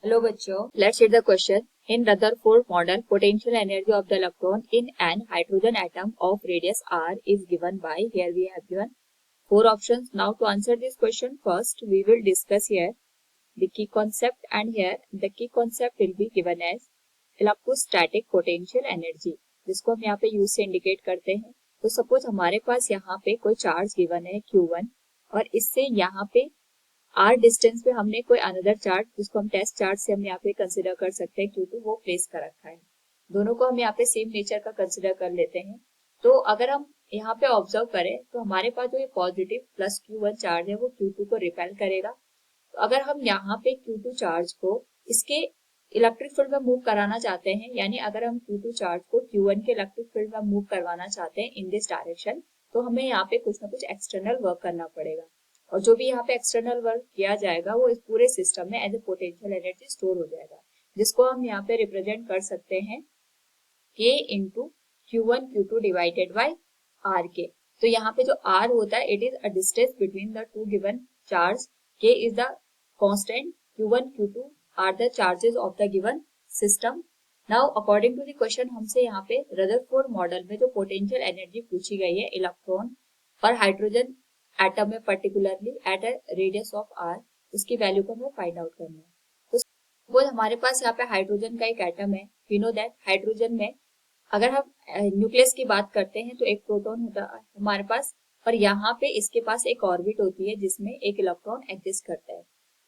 Hello बच्चों, let's read the question. In Rutherford model, potential energy of the electron in an hydrogen atom of radius r is given by, here we have given four options. Now to answer this question, first we will discuss here the key concept, and here the key concept will be given as electrostatic potential energy, जिसको हम यहाँ पे U से indicate करते हैं. तो suppose हमारे पास यहाँ पे कोई चार्ज गिवन है Q1 और इससे यहाँ पे r डिस्टेंस पे हमने कोई अनदर चार्ज, जिसको हम टेस्ट चार्ज से हम यहाँ पे कंसिडर कर सकते हैं Q2, वो प्लेस कर रखा है. दोनों को हम यहाँ पे सेम नेचर का कंसिडर कर लेते हैं. तो अगर हम यहाँ पे ऑब्जर्व करें तो हमारे पास जो ये पॉजिटिव प्लस Q1 चार्ज है वो Q2 को रिपेल करेगा. तो अगर हम यहाँ पे Q2 चार्ज को इसके इलेक्ट्रिक फील्ड में मूव कराना चाहते हैं, यानी अगर हम Q2 चार्ज को Q1 के इलेक्ट्रिक फील्ड में मूव करवाना चाहते हैं इन दिस डायरेक्शन, तो हमें यहाँ पे कुछ ना कुछ एक्सटर्नल वर्क करना पड़ेगा. और जो भी यहाँ पे एक्सटर्नल वर्क किया जाएगा वो इस पूरे सिस्टम में as a potential energy store हो जाएगा, जिसको हम यहाँ पे रिप्रेजेंट कर सकते हैं K into Q1 Q2 divided by R के. तो यहाँ पे जो R होता है, it is a distance between the two given charge. K is the constant, Q1 Q2 are the charges of the given system. Now according to the question, हमसे यहाँ पे रदरफोर्ड मॉडल में जो पोटेंशियल एनर्जी पूछी गई है electron और hydrogen atom में particularly at a radius of r, उसकी वैल्यू को हमें फाइंड आउट करना है. तो सपोज हमारे पास यहाँ पे हाइड्रोजन का एक एटम है. वी नो दैट हाइड्रोजन में अगर हम न्यूक्लियस की बात करते हैं तो एक प्रोटॉन होता है हमारे पास, और यहाँ पे इसके पास एक ऑर्बिट होती है जिसमें एक इलेक्ट्रॉन एग्जिस्ट करता है.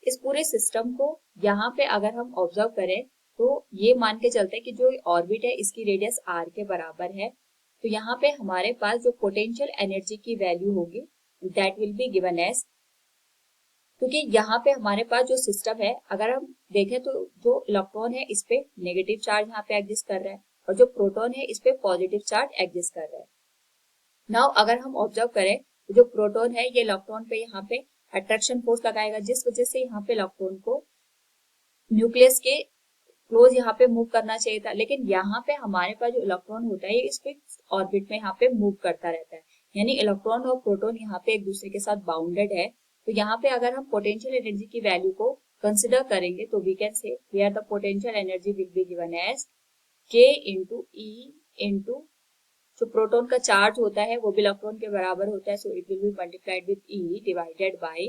इस पूरे सिस्टम को यहाँ पे अगर हम ऑब्जर्व करें तो ये मान के चलते हैं कि जो ऑर्बिट है इसकी रेडियस r के बराबर है. तो यहाँ पे हमारे पास जो पोटेंशियल एनर्जी की वैल्यू होगी that will be given as, क्योंकि यहाँ पे हमारे पास जो सिस्टम है अगर हम देखें तो जो इलेक्ट्रॉन है इस पे नेगेटिव चार्ज यहाँ पे एग्जिस्ट कर रहा है और जो प्रोटॉन है इस पे पॉजिटिव चार्ज एग्जिस्ट कर रहा है. नाउ अगर हम ऑब्जर्व करें तो जो प्रोटॉन है ये इलेक्ट्रॉन पे यहाँ पे अट्रैक्शन फोर्स लगाएगा, जिस वजह से यहाँ पे इलेक्ट्रॉन को न्यूक्लियस के क्लोज यहाँ पे मूव करना चाहिए था. लेकिन यहाँ पे हमारे पास जो इलेक्ट्रॉन होता है ये इस फिक्स ऑर्बिट में यहाँ पे मूव करता रहता है, यानी इलेक्ट्रॉन और प्रोटॉन यहाँ पे एक दूसरे के साथ बाउंडेड है. तो यहाँ पे अगर हम पोटेंशियल एनर्जी की वैल्यू को कंसिडर करेंगे तो we can say here the potential energy will be given as K into E into जो प्रोटॉन का चार्ज होता है वो भी इलेक्ट्रॉन के बराबर होता है, so it will be multiplied with E divided by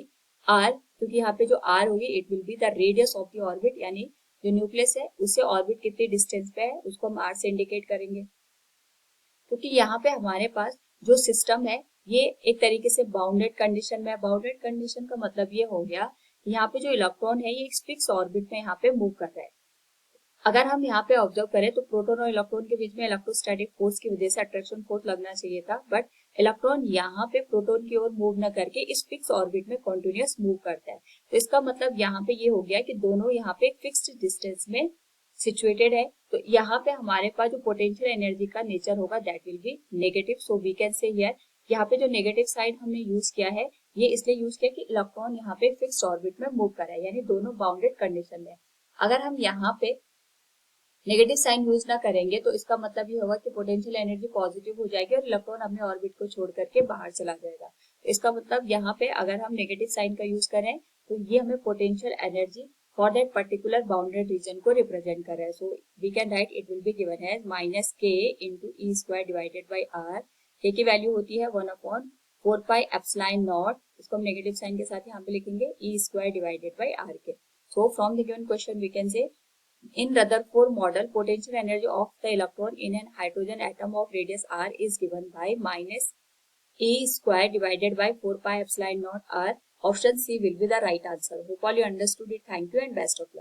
R, क्योंकि यहाँ पे जो R होगी it will be the radius of the orbit, यानी जो न्यूक्लियस है उससे ऑर्बिट कितनी डिस्टेंस पे है उसको हम R से इंडिकेट करेंगे. क्योंकि यहाँ पे हमारे पास जो सिस्टम है ये एक तरीके से बाउंडेड कंडीशन में है. बाउंडेड कंडीशन का मतलब ये हो गया कि यहाँ पे जो इलेक्ट्रॉन है ये एक फिक्स ऑर्बिट में यहाँ पे मूव कर रहा है. अगर हम यहाँ पे ऑब्जर्व करें तो प्रोटॉन और इलेक्ट्रॉन के बीच में इलेक्ट्रोस्टैटिक फोर्स की वजह से अट्रैक्शन फोर्स लगना चाहिए था, बट इलेक्ट्रॉन यहाँ पे प्रोटॉन की ओर मूव न करके इस फिक्स ऑर्बिट में कॉन्टिन्यूअस मूव करता है. तो इसका मतलब यहाँ पे ये हो गया कि दोनों यहाँ पे फिक्स्ड डिस्टेंस में सिचुएटेड है. तो यहाँ पे हमारे पास जो पोटेंशियल एनर्जी का नेचर होगा that will be negative. So we can say here, यहाँ पे जो नेगेटिव साइड हमने यूज किया है ये इसलिए यूज किया कि इलेक्ट्रॉन यहाँ पे फिक्स्ड ऑर्बिट में मूव कर रहा है, यानी दोनों बाउंडेड कंडीशन में. अगर हम यहाँ पे नेगेटिव साइन यूज ना करेंगे तो इसका मतलब ये होगा कि पोटेंशियल एनर्जी पॉजिटिव हो जाएगी और इलेक्ट्रॉन अपने ऑर्बिट को छोड़ करके बाहर चला जाएगा. तो इसका मतलब यहाँ पे अगर हम नेगेटिव साइन का यूज करें तो ये हमें potential energy for that particular bounded region को रिप्रेजेंट कर रहा है. So we can write it will be given as minus K into E square divided by R. K की वैल्यू होती है 1/4 पाई एप्सिलॉन नॉट, इसको हम नेगेटिव साइन के साथ यहाँ पे लिखेंगे E square divided by R के. So from the given question we can say in Rutherford model, potential energy of the electron in an hydrogen atom of radius r is given by minus E square divided by 4 pi epsilon naught r. Option C will be the right answer. Hope all you understood it. Thank you and best of luck.